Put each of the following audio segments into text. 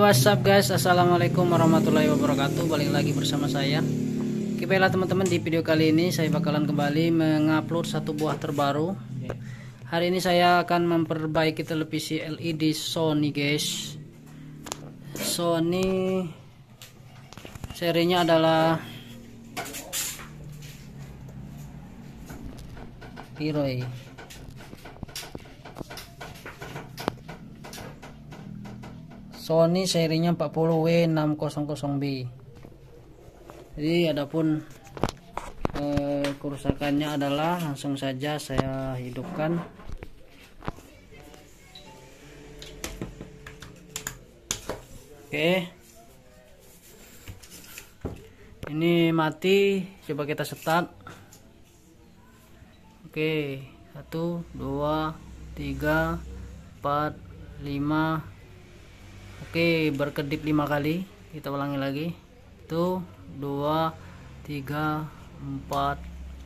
what's up guys, assalamualaikum warahmatullahi wabarakatuh. Balik lagi bersama saya. Oke baiklah teman-teman, di video kali ini saya bakalan kembali mengupload satu buah terbaru. Hari ini saya akan memperbaiki televisi LED Sony guys. Sony serinya adalah Hiroi. Sony serinya 40W600B. Jadi adapun kerusakannya adalah, langsung saja saya hidupkan. Oke, ini mati, coba kita start. Oke, 1 2 3 4 5. Oke, berkedip 5 kali. Kita ulangi lagi. 1 2 3 4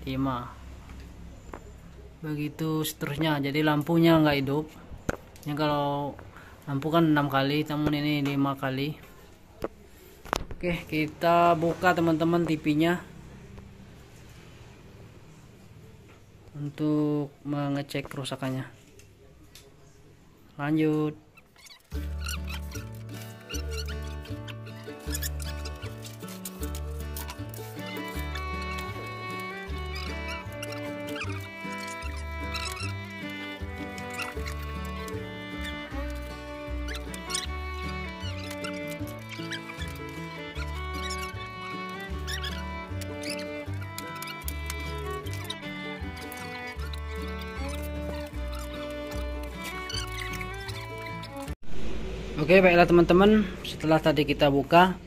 5. Begitu seterusnya. Jadi lampunya nggak hidup. Ini kalau lampu kan 6 kali, namun ini 5 kali. Oke, kita buka teman-teman TV-nya untuk mengecek kerusakannya. Lanjut. Oke baiklah teman-teman, setelah tadi kita buka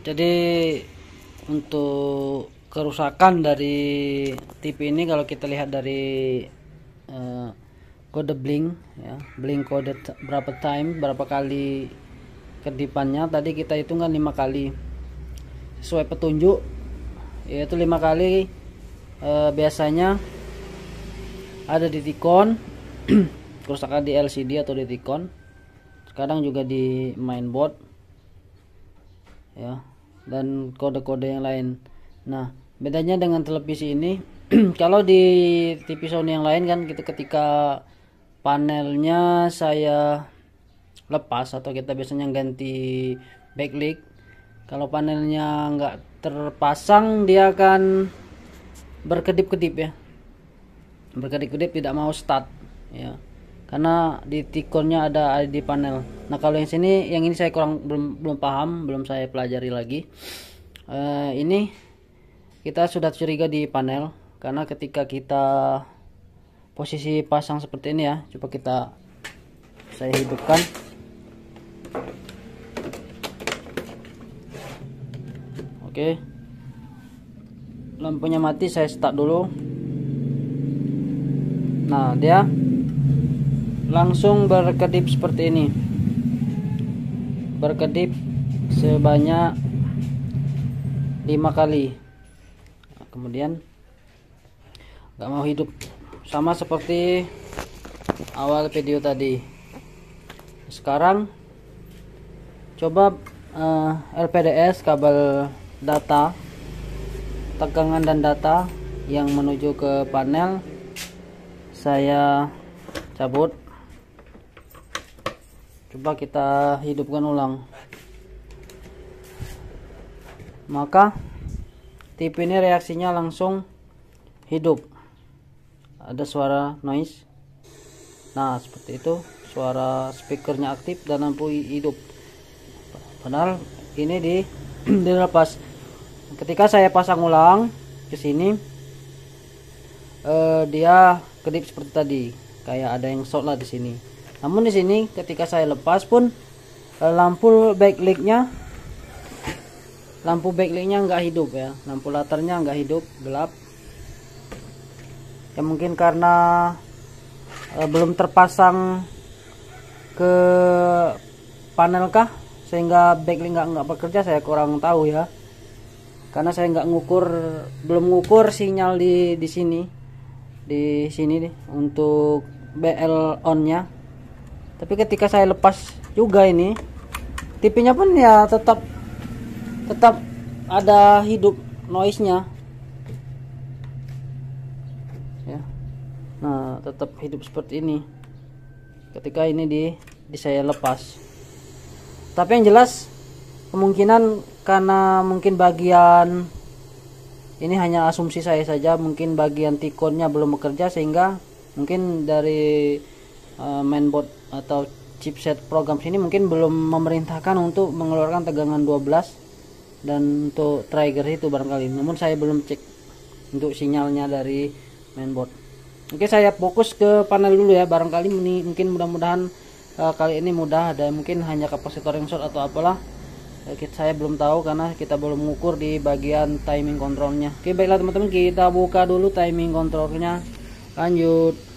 jadi untuk kerusakan dari TV ini, kalau kita lihat dari kode blink ya, blink kode berapa kali kedipannya, tadi kita hitungkan 5 kali sesuai petunjuk, yaitu 5 kali. Biasanya ada di T-Con kerusakan di LCD atau di T-Con, kadang juga di mainboard ya, dan kode-kode yang lain. Nah, bedanya dengan televisi ini kalau di TV Sony yang lain kan kita ketika panelnya saya lepas atau kita biasanya ganti backlight, kalau panelnya nggak terpasang dia akan berkedip-kedip ya, berkedip-kedip, tidak mau start ya, karena di T-Con-nya ada di panel. Nah kalau yang sini, yang ini saya belum paham, belum saya pelajari lagi. Ini kita sudah curiga di panel, karena ketika kita posisi pasang seperti ini ya, coba saya hidupkan. Oke, lampunya mati, saya start dulu. Nah dia langsung berkedip seperti ini, berkedip sebanyak 5 kali. Nah, kemudian nggak mau hidup, sama seperti awal video tadi. Sekarang coba LPDS, kabel data, tegangan dan data yang menuju ke panel saya cabut. Coba kita hidupkan ulang. Maka TV ini reaksinya langsung hidup. Ada suara noise. Nah, seperti itu. Suara speakernya aktif dan lampu hidup. Padahal ini dilepas. Ketika saya pasang ulang ke sini, dia kedip seperti tadi. Kayak ada yang short lah di sini. Namun di sini ketika saya lepas pun lampu backlightnya nggak hidup ya, lampu latarnya nggak hidup, gelap. Ya mungkin karena belum terpasang ke panel kah, sehingga backlight nggak bekerja, saya kurang tahu ya. Karena saya belum ngukur sinyal di sini nih untuk BL on nya. Tapi ketika saya lepas juga ini. TV-nya pun ya tetap ada hidup noise-nya. Ya. Nah, tetap hidup seperti ini. Ketika ini di saya lepas. Tapi yang jelas kemungkinan karena mungkin bagian ini hanya asumsi saya saja, mungkin bagian T-Con-nya belum bekerja sehingga mungkin dari mainboard atau chipset program sini mungkin belum memerintahkan untuk mengeluarkan tegangan 12 dan untuk trigger itu barangkali. Namun saya belum cek untuk sinyalnya dari mainboard. Oke, saya fokus ke panel dulu ya. Barangkali ini mungkin mudah-mudahan kali ini mudah, ada mungkin hanya kapasitor yang short atau apalah. Saya belum tahu karena kita belum mengukur di bagian timing kontrolnya. Oke, baiklah teman-teman, kita buka dulu timing kontrolnya. Lanjut.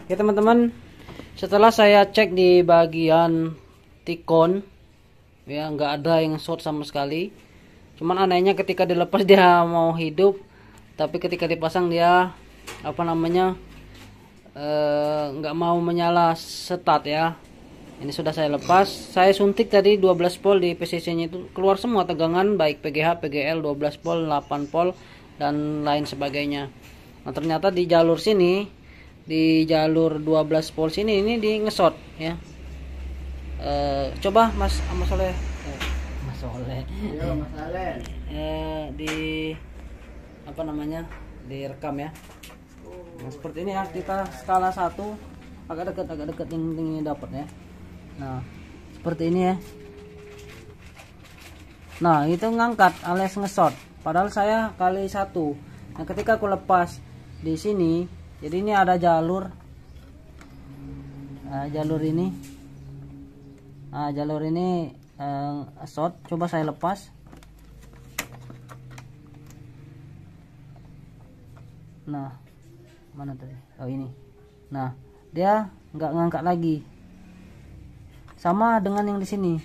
Oke teman-teman, setelah saya cek di bagian T-Con ya, nggak ada yang short sama sekali. Cuman anehnya ketika dilepas dia mau hidup, tapi ketika dipasang dia apa namanya nggak mau menyala start ya. Ini sudah saya lepas, saya suntik tadi 12 volt di PCC nya itu keluar semua tegangan baik PGH, PGL 12 volt, 8 volt dan lain sebagainya. Nah ternyata di jalur sini, di jalur 12 volt sini ini di ngesot ya. Coba Mas Soleh, Mas Soleh, ya, Mas Soleh, di apa namanya, direkam ya. Nah, seperti ini ya, kita skala 1 agak dekat ini dapat ya. Nah seperti ini ya. Nah itu ngangkat alias ngesot, padahal saya kali 1. Nah ketika aku lepas di sini, jadi ini ada jalur, jalur ini, jalur ini short. Coba saya lepas. Nah, mana tadi? Oh ini. Nah, dia nggak ngangkat lagi. Sama dengan yang di sini.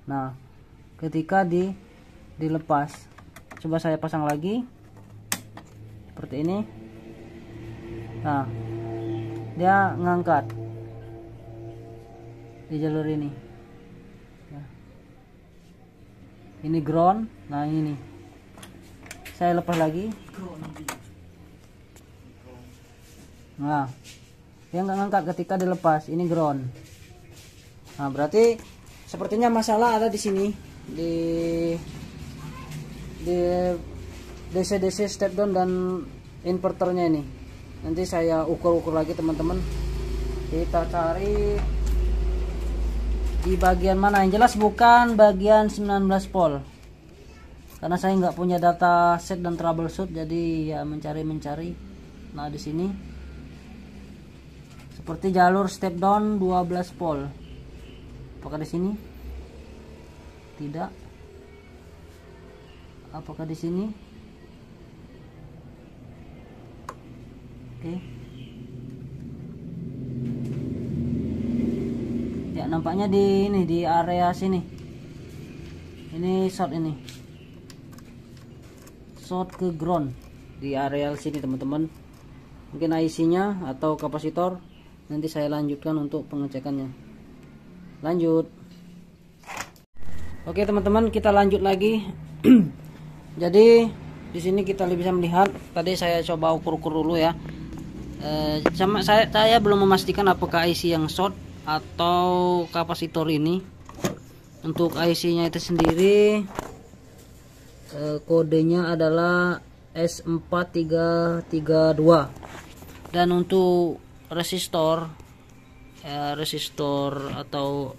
Nah, ketika dilepas, coba saya pasang lagi, seperti ini. Nah, dia ngangkat di jalur ini. Ini ground. Nah ini, saya lepas lagi. Nah, dia nggak ngangkat ketika dilepas. Ini ground. Nah, berarti sepertinya masalah ada di sini, di DC step down dan inverternya ini. Nanti saya ukur lagi teman-teman. Kita cari di bagian mana, yang jelas bukan bagian 19 volt, karena saya nggak punya data set dan troubleshoot, jadi ya mencari. Nah di sini seperti jalur step down 12 volt. Apakah di sini? Tidak. Apakah di sini? Oke. Ya nampaknya di ini, di area sini. Ini short, ini short ke ground di area sini teman-teman. Mungkin IC-nya atau kapasitor nanti saya lanjutkan untuk pengecekannya. Lanjut. Oke teman-teman, kita lanjut lagi. Jadi di sini kita bisa melihat, tadi saya coba ukur dulu ya. Sama saya belum memastikan apakah IC yang short atau kapasitor ini. Untuk IC nya itu sendiri kodenya adalah S4332, dan untuk resistor atau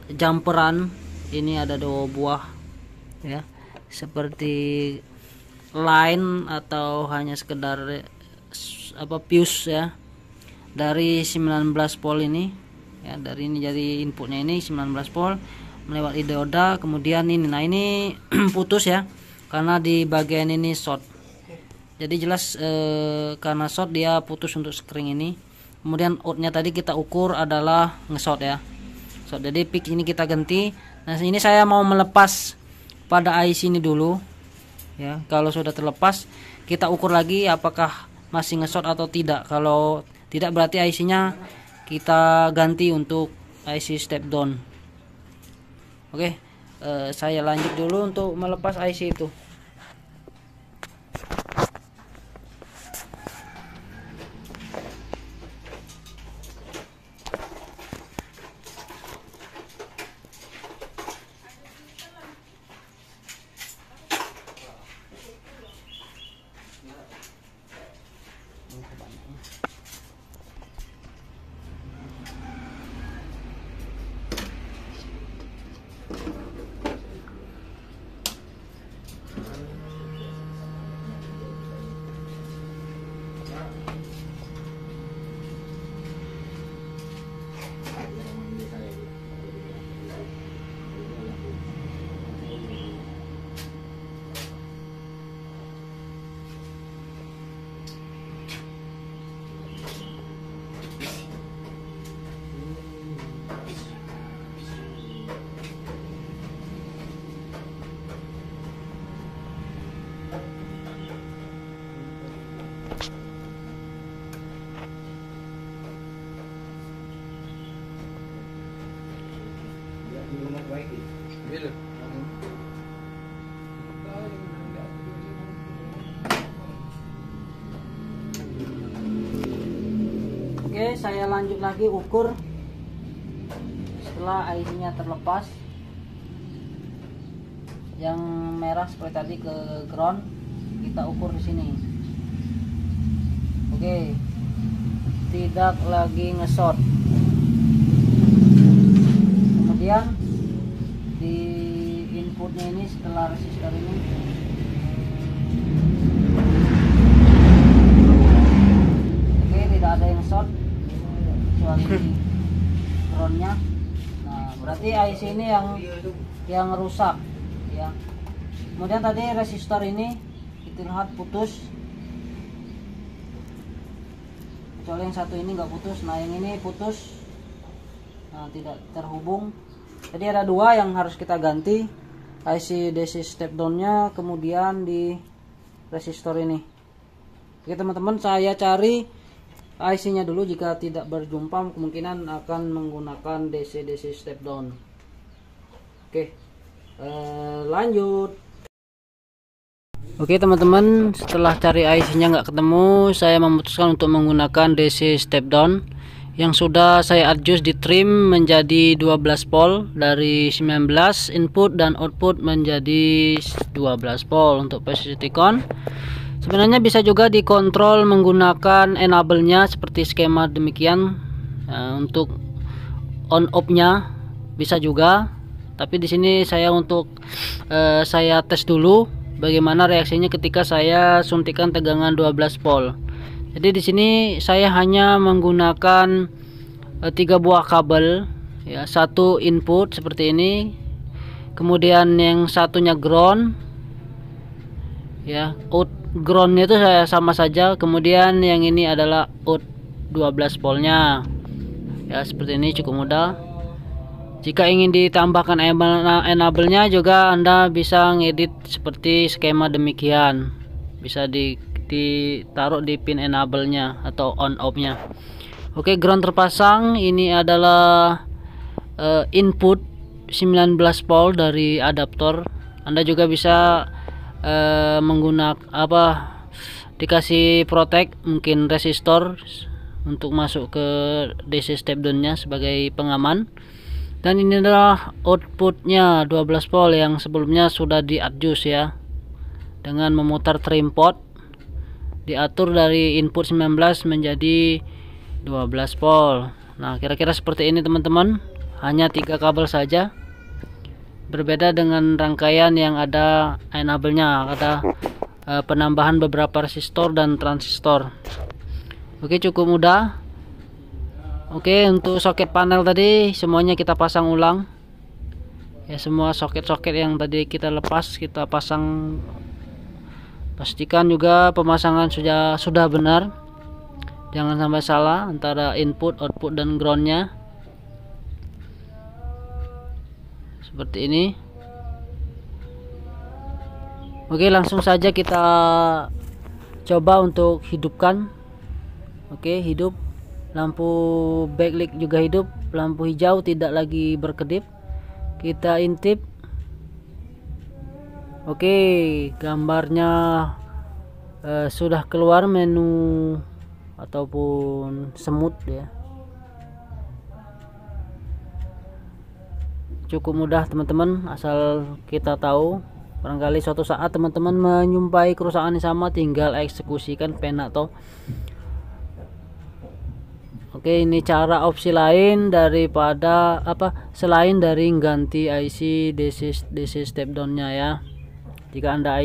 jumperan ini ada 2 buah ya, seperti line atau hanya sekedar fuse ya. dari 19 volt ini ya, dari ini jadi inputnya ini 19 volt melewati dioda, kemudian ini, nah ini putus ya karena di bagian ini short. Jadi jelas karena short dia putus untuk screen ini. Kemudian outnya tadi kita ukur adalah nge-short ya. So, jadi peak ini kita ganti. Nah ini saya mau melepas pada IC ini dulu ya. Kalau sudah terlepas kita ukur lagi apakah masih nge-short atau tidak. Kalau tidak berarti IC nya kita ganti untuk IC step down. Oke, saya lanjut dulu untuk melepas IC itu. Oke, saya lanjut lagi ukur setelah IC-nya terlepas. Yang merah seperti tadi ke ground, kita ukur di sini. Oke, tidak lagi nge-short. Kemudian di inputnya ini setelah resistor ini oke, tidak ada yang short kecuali groundnya. Nah berarti IC ini yang rusak ya. Kemudian tadi resistor ini kita lihat putus, kecuali yang satu ini nggak putus. Nah yang ini putus, nah tidak terhubung. Jadi ada dua yang harus kita ganti, IC DC step down nya, kemudian di resistor ini. Oke teman-teman, saya cari IC nya dulu. Jika tidak berjumpa kemungkinan akan menggunakan DC step down. Oke, lanjut. Oke teman-teman, setelah cari IC nya nggak ketemu, saya memutuskan untuk menggunakan DC step down yang sudah saya adjust di trim menjadi 12 volt dari 19 input dan output menjadi 12 volt untuk posisi T-con. Sebenarnya bisa juga dikontrol menggunakan enable-nya seperti skema demikian. Nah, untuk on off-nya bisa juga, tapi di sini saya saya tes dulu bagaimana reaksinya ketika saya suntikan tegangan 12 volt. Jadi di sini saya hanya menggunakan 3 buah kabel ya, satu input seperti ini, kemudian yang satunya ground ya, out groundnya itu saya sama saja, kemudian yang ini adalah out 12 voltnya ya, seperti ini, cukup mudah. Jika ingin ditambahkan enable-nya juga Anda bisa ngedit seperti skema demikian, bisa ditaruh di pin enable-nya atau on off-nya. Oke, ground terpasang. Ini adalah input 19 volt dari adaptor. Anda juga bisa menggunakan dikasih protect mungkin resistor untuk masuk ke DC step down-nya sebagai pengaman. Dan ini adalah outputnya 12 volt yang sebelumnya sudah di adjust ya, dengan memutar trim pot, diatur dari input 19 menjadi 12 volt. Nah kira-kira seperti ini teman-teman, hanya 3 kabel saja, berbeda dengan rangkaian yang ada enable-nya, ada penambahan beberapa resistor dan transistor. Oke, cukup mudah. Oke, untuk soket panel tadi semuanya kita pasang ulang ya. Semua soket-soket yang tadi kita lepas kita pasang. Pastikan juga pemasangan sudah benar, jangan sampai salah antara input, output, dan groundnya seperti ini. Oke, langsung saja kita coba untuk hidupkan. Oke, hidup. Lampu backlight juga hidup, lampu hijau tidak lagi berkedip. Kita intip. Oke, gambarnya sudah keluar menu ataupun semut ya. Cukup mudah teman-teman, asal kita tahu. Barangkali suatu saat teman-teman menyumpai kerusakan yang sama, tinggal eksekusikan pena toh. Oke, ini cara opsi lain daripada selain dari ganti IC DC step down nya ya. Jika Anda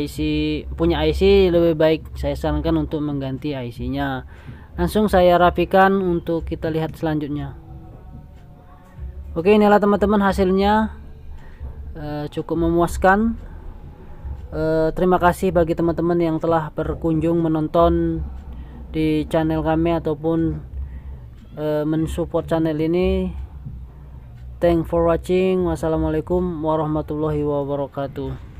punya IC, lebih baik saya sarankan untuk mengganti IC nya. Langsung saya rapikan untuk kita lihat selanjutnya. Oke, inilah teman-teman hasilnya. Cukup memuaskan. Terima kasih bagi teman-teman yang telah berkunjung menonton di channel kami ataupun mensupport channel ini. Thanks for watching. Wassalamualaikum warahmatullahi wabarakatuh.